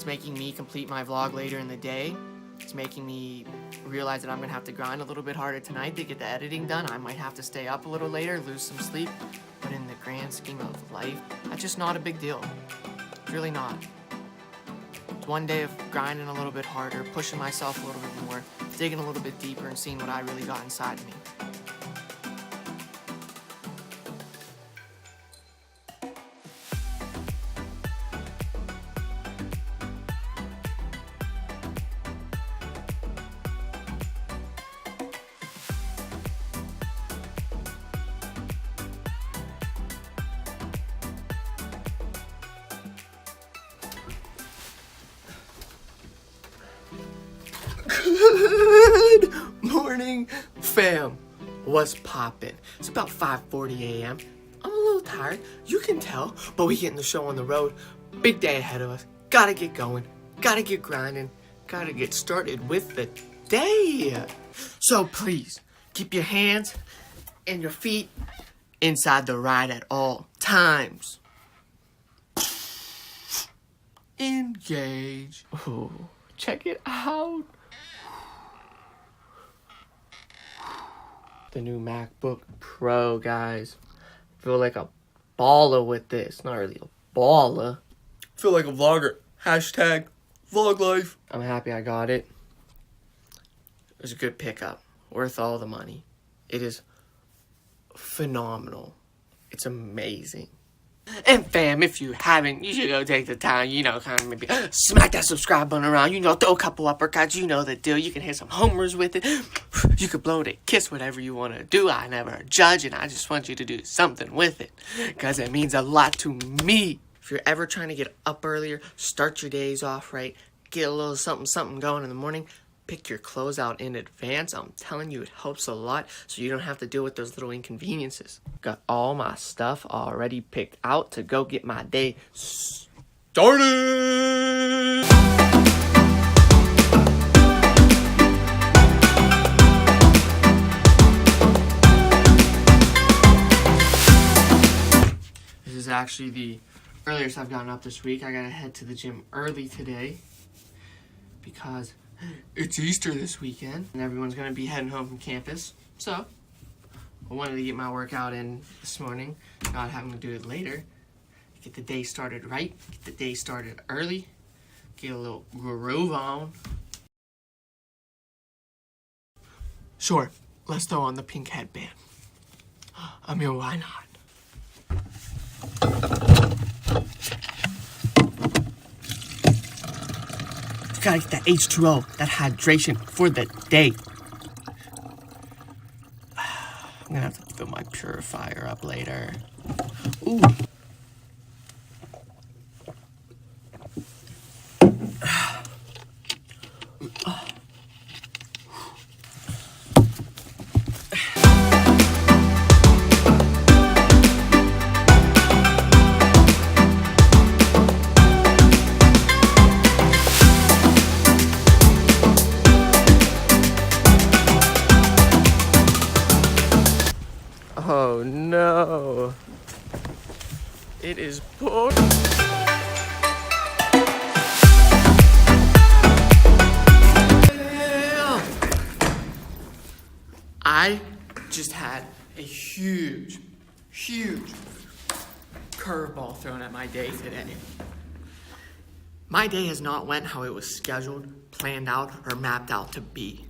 making me complete my vlog later in the day. It's making me realize that I'm gonna have to grind a little bit harder tonight to get the editing done. I might have to stay up a little later, lose some sleep, but in the grand scheme of life, that's just not a big deal. It's really not. It's one day of grinding a little bit harder, pushing myself a little bit more, digging a little bit deeper and seeing what I really got inside of me. Good morning, fam. What's poppin'? It's about 5:40 a.m. I'm a little tired, you can tell, but we getting the show on the road. Big day ahead of us. Gotta get going, gotta get grinding, gotta get started with the day. So please, keep your hands and your feet inside the ride at all times. Engage. Ooh, check it out. The new MacBook Pro, guys. Feel like a baller with this. Not really a baller. Feel like a vlogger. Hashtag vlog life. I'm happy I got it. It was a good pickup. Worth all the money. It is phenomenal. It's amazing. And fam, if you haven't, you should go take the time, kind of maybe smack that subscribe button around, throw a couple uppercuts, you know the deal. You can hit some homers with it. You could blow it a kiss, whatever you want to do. I never judge, and I just want you to do something with it, because it means a lot to me. If you're ever trying to get up earlier, start your days off right, get a little something going in the morning, pick your clothes out in advance. I'm telling you, it helps a lot, so you don't have to deal with those little inconveniences. Got all my stuff already picked out to go get my day started. This is actually the earliest I've gotten up this week. I gotta head to the gym early today because it's Easter this weekend, and everyone's going to be heading home from campus. So, I wanted to get my workout in this morning, not having to do it later. Get the day started right, get the day started early, get a little groove on. Sure, let's throw on the pink headband. I mean, why not? Gotta get that H2O, that hydration for the day. I'm gonna have to fill my purifier up later. Ooh. Oh no, it is bored. I just had a huge curveball thrown at my day today. My day has not went how it was scheduled, planned out, or mapped out to be.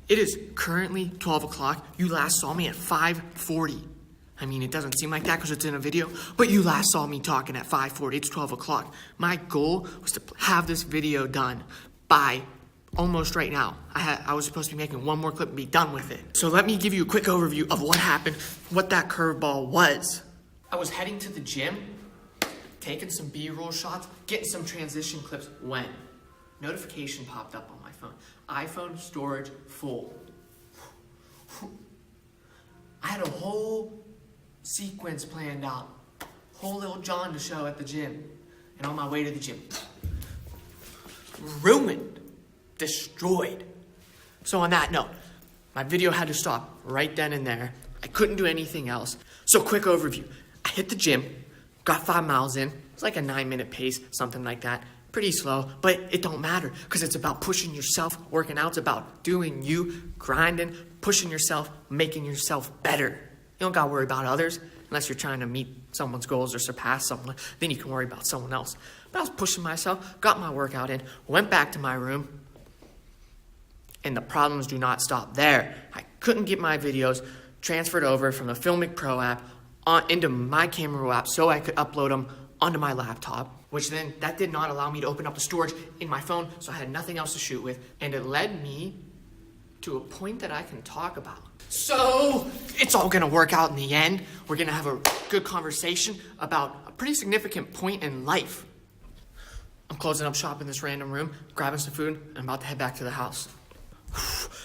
It is currently 12 o'clock. You last saw me at 5:40. I mean, it doesn't seem like that because it's in a video, but you last saw me talking at 5:40. It's 12 o'clock. My goal was to have this video done by almost right now. I was supposed to be making one more clip and be done with it. So let me give you a quick overview of what happened, what that curveball was. I was heading to the gym, taking some B-roll shots, getting some transition clips when notification popped up on my phone. iPhone storage full. I had a whole sequence planned out. Whole little John to show at the gym. And on my way to the gym. Ruined. Destroyed. So on that note, my video had to stop right then and there. I couldn't do anything else. So quick overview. I hit the gym, got 5 miles in, It's like a 9-minute pace, something like that. Pretty slow, but it don't matter because it's about pushing yourself. Working out's about doing you, grinding, pushing yourself, making yourself better. You don't gotta worry about others unless you're trying to meet someone's goals or surpass someone. Then you can worry about someone else. But I was pushing myself, got my workout in, went back to my room, and the problems do not stop there. I couldn't get my videos transferred over from the Filmic Pro app into my camera app so I could upload them onto my laptop, which then that did not allow me to open up the storage in my phone, so I had nothing else to shoot with, and it led me to a point that I can talk about. So it's all gonna work out in the end. We're gonna have a good conversation about a pretty significant point in life. I'm closing up shop in this random room, grabbing some food, and I'm about to head back to the house.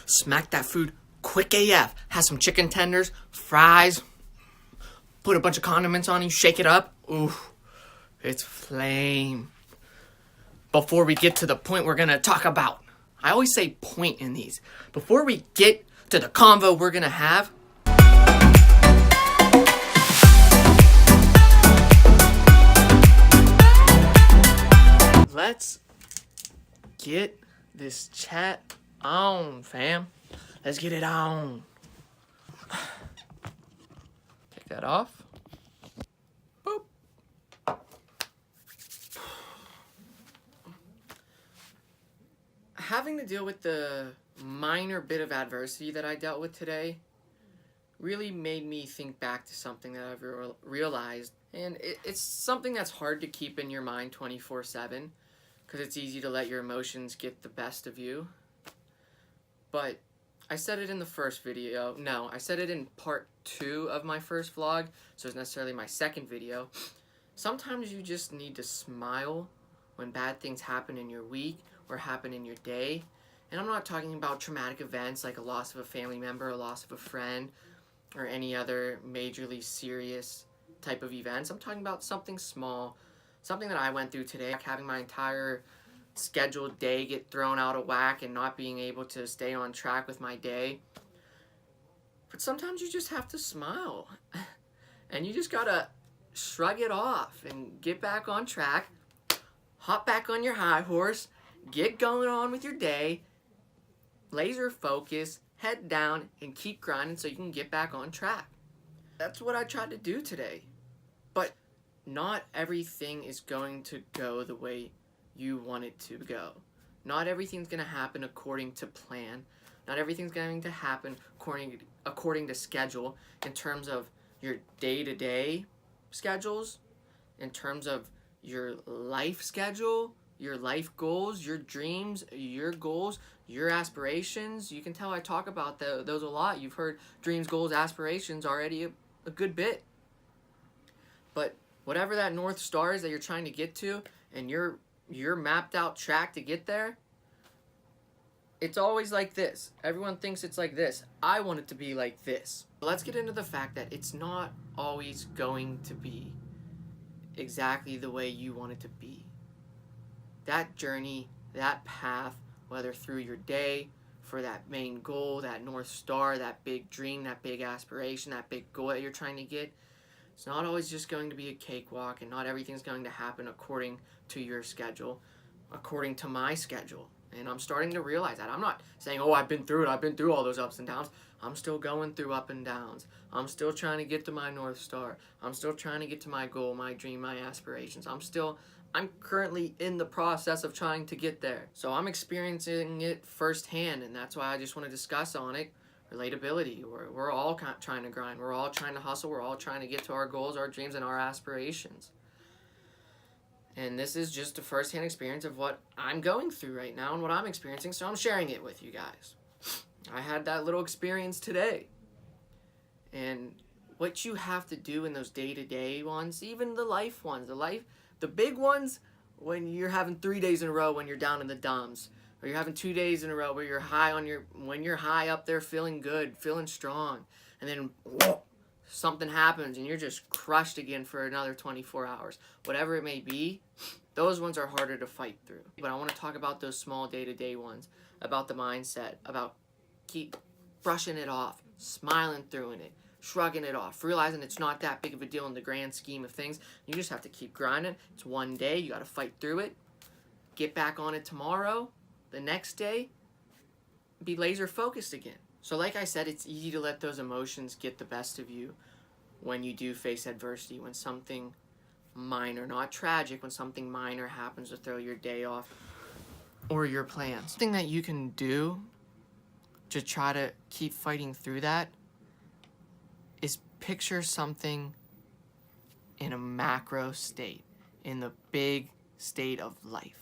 Smack that food quick AF. Have some chicken tenders, fries, put a bunch of condiments on you, shake it up. Ooh. It's flame. Before we get to the point we're going to talk about, I always say point in these. Before we get to the convo we're going to have, let's get this chat on, fam. Let's get it on. Take that off. Having to deal with the minor bit of adversity that I dealt with today really made me think back to something that I've realized. And it's something that's hard to keep in your mind 24/7 because it's easy to let your emotions get the best of you. But I said it in the first video. No, I said it in part 2 of my first vlog, so it's necessarily my second video. Sometimes you just need to smile when bad things happen in your week or happen in your day. And I'm not talking about traumatic events like a loss of a family member, a loss of a friend, or any other majorly serious type of events. I'm talking about something small, something that I went through today, like having my entire scheduled day get thrown out of whack and not being able to stay on track with my day. But sometimes you just have to smile. And you just gotta shrug it off and get back on track, hop back on your high horse, get going on with your day, laser focus, head down, and keep grinding so you can get back on track. That's what I tried to do today. But not everything is going to go the way you want it to go. Not everything's going to happen according to plan. Not everything's going to happen according to schedule in terms of your day-to-day schedules, in terms of your life schedule, your life goals, your dreams, your goals, your aspirations. You can tell I talk about those a lot. You've heard dreams, goals, aspirations already a good bit. But whatever that North Star is that you're trying to get to, and your mapped out track to get there, it's always like this. Everyone thinks it's like this. I want it to be like this. Let's get into the fact that it's not always going to be exactly the way you want it to be. That journey, that path, whether through your day, for that main goal, that North Star, that big dream, that big aspiration, that big goal that you're trying to get, it's not always just going to be a cakewalk, and not everything's going to happen according to your schedule, according to my schedule. And I'm starting to realize that. I'm not saying, oh, I've been through it. I've been through all those ups and downs. I'm still going through up and downs. I'm still trying to get to my North Star. I'm still trying to get to my goal, my dream, my aspirations. I'm currently in the process of trying to get there. So I'm experiencing it firsthand, and that's why I just want to discuss on it. Relatability. We're all trying to grind. We're all trying to hustle. We're all trying to get to our goals, our dreams, and our aspirations. And this is just a first-hand experience of what I'm going through right now and what I'm experiencing, so I'm sharing it with you guys. I had that little experience today. And what you have to do in those day-to-day ones, even the life ones, the big ones, when you're having 3 days in a row when you're down in the dumps, or you're having 2 days in a row where you're when you're high up there feeling good, feeling strong, and then whoa, something happens and you're just crushed again for another 24 hours. Whatever it may be, those ones are harder to fight through. But I want to talk about those small day-to-day ones, about the mindset, about keep brushing it off, smiling through it, shrugging it off, realizing it's not that big of a deal in the grand scheme of things. You just have to keep grinding. It's one day. You got to fight through it. Get back on it tomorrow, the next day, be laser focused again. So like I said, it's easy to let those emotions get the best of you when you do face adversity, when something minor, not tragic, when something minor happens to throw your day off or your plans. Something that you can do to try to keep fighting through that is picture something in a macro state, in the big state of life.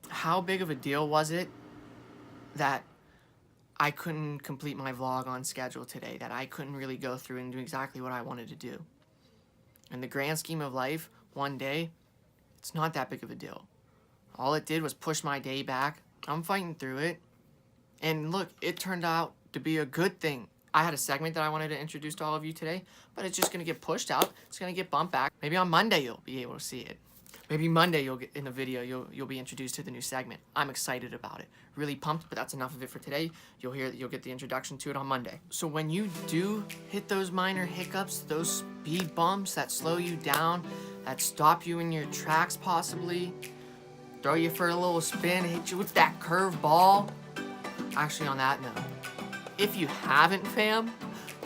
How big of a deal was it that I couldn't complete my vlog on schedule today, that I couldn't really go through and do exactly what I wanted to do? In the grand scheme of life, one day, it's not that big of a deal. All it did was push my day back. I'm fighting through it. And look, it turned out to be a good thing. I had a segment that I wanted to introduce to all of you today, but it's just going to get pushed out. It's going to get bumped back. Maybe on Monday you'll be able to see it. Maybe Monday you'll get in the video, you'll be introduced to the new segment. I'm excited about it. Really pumped, but that's enough of it for today. You'll get the introduction to it on Monday. So when you do hit those minor hiccups, those speed bumps that slow you down, that stop you in your tracks possibly, throw you for a little spin, hit you with that curve ball. Actually, on that note, if you haven't, fam,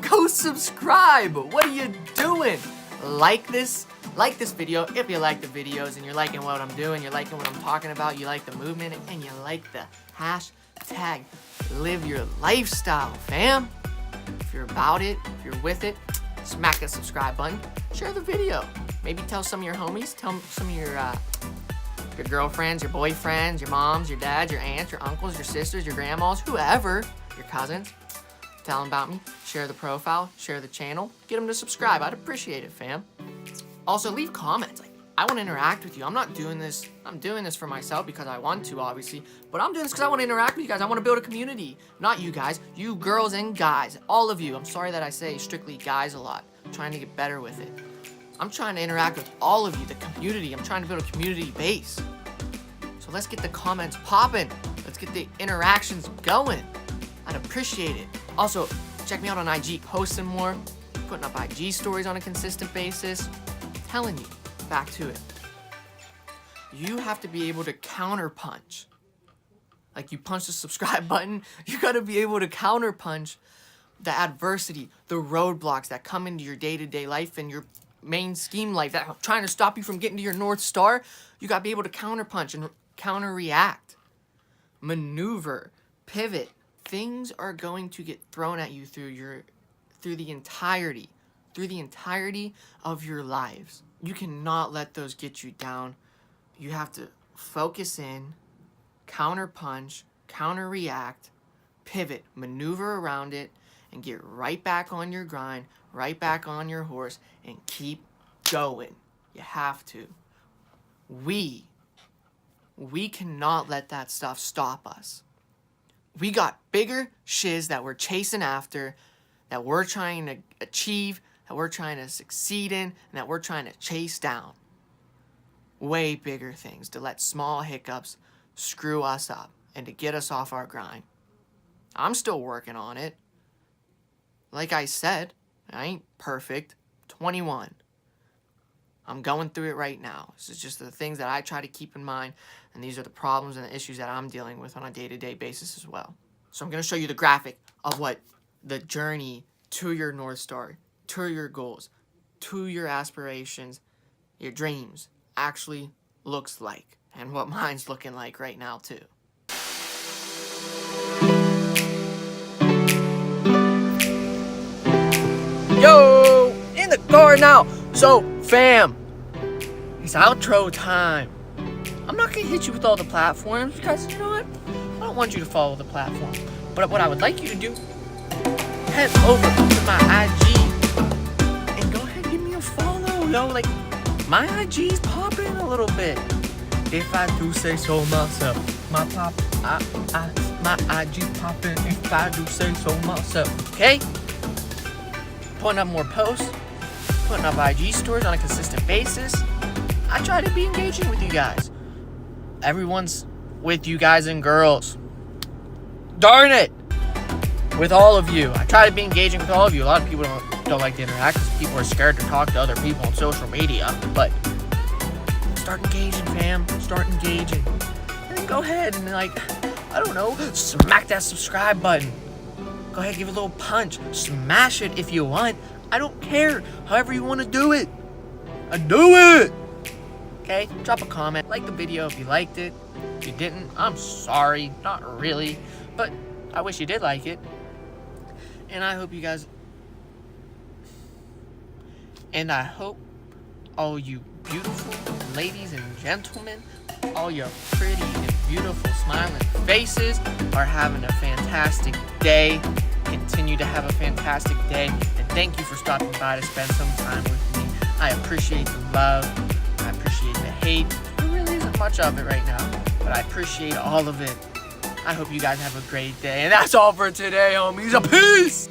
go subscribe. What are you doing? Like this video if you like the videos and you're liking what I'm doing, you're liking what I'm talking about, you like the movement, and you like the hashtag live your lifestyle, fam. If you're about it, if you're with it, smack that subscribe button, share the video. Maybe tell some of your homies, tell some of your girlfriends, your boyfriends, your moms, your dads, your aunts, your uncles, your sisters, your grandmas, whoever, your cousins. Tell them about me, share the profile, share the channel, get them to subscribe. I'd appreciate it, fam. Also, leave comments. Like, I want to interact with you. I'm not doing this. I'm doing this for myself because I want to, obviously. But I'm doing this because I want to interact with you guys. I want to build a community. Not you guys. You girls and guys. All of you. I'm sorry that I say strictly guys a lot. I'm trying to get better with it. I'm trying to interact with all of you, the community. I'm trying to build a community base. So let's get the comments popping. Let's get the interactions going. I'd appreciate it. Also, check me out on IG, posting more, putting up IG stories on a consistent basis. Telling you, back to it. You have to be able to counter punch. Like you punch the subscribe button, you gotta be able to counter punch the adversity, the roadblocks that come into your day-to-day life and your main scheme life that are trying to stop you from getting to your North Star. You gotta be able to counter punch and counter react, maneuver, pivot. Things are going to get thrown at you through the entirety of your lives. You cannot let those get you down. You have to focus in, counter punch, counter react, pivot, maneuver around it, and get right back on your grind, right back on your horse, and keep going. You have to. We cannot let that stuff stop us. We got bigger shiz that we're chasing after, that we're trying to achieve, that we're trying to succeed in, and that we're trying to chase down. Way bigger things to let small hiccups screw us up and to get us off our grind. I'm still working on it. Like I said, I ain't perfect. 21. I'm going through it right now. This is just the things that I try to keep in mind, and these are the problems and the issues that I'm dealing with on a day-to-day basis as well. So I'm going to show you the graphic of what the journey to your North Star, to your goals, to your aspirations, your dreams actually looks like, and what mine's looking like right now too. Yo, in the car now. So, fam, it's outro time. I'm not gonna hit you with all the platforms because, you know what? I don't want you to follow the platform. But what I would like you to do, head over to my IG and go ahead and give me a follow. Yo, like, my IG's popping a little bit. If I do say so myself. My IG popping if I do say so myself. Okay? Putting up more posts, putting up IG stories on a consistent basis. I try to be engaging with you guys. Everyone's with you guys and girls. Darn it! With all of you. I try to be engaging with all of you. A lot of people don't don't like to interact because people are scared to talk to other people on social media. But start engaging, fam. Start engaging. And then go ahead and, like, I don't know, smack that subscribe button. Go ahead, give it a little punch. Smash it if you want. I don't care. However you want to do it. Do it. Okay? Drop a comment. Like the video if you liked it. If you didn't, I'm sorry. Not really. But I wish you did like it. And I hope you guys... And I hope all you beautiful ladies and gentlemen, all your pretty and beautiful smiling faces are having a fantastic day. Continue to have a fantastic day. And thank you for stopping by to spend some time with me. I appreciate the love. I appreciate the hate. There really isn't much of it right now, but I appreciate all of it. I hope you guys have a great day. And that's all for today, homies. Peace!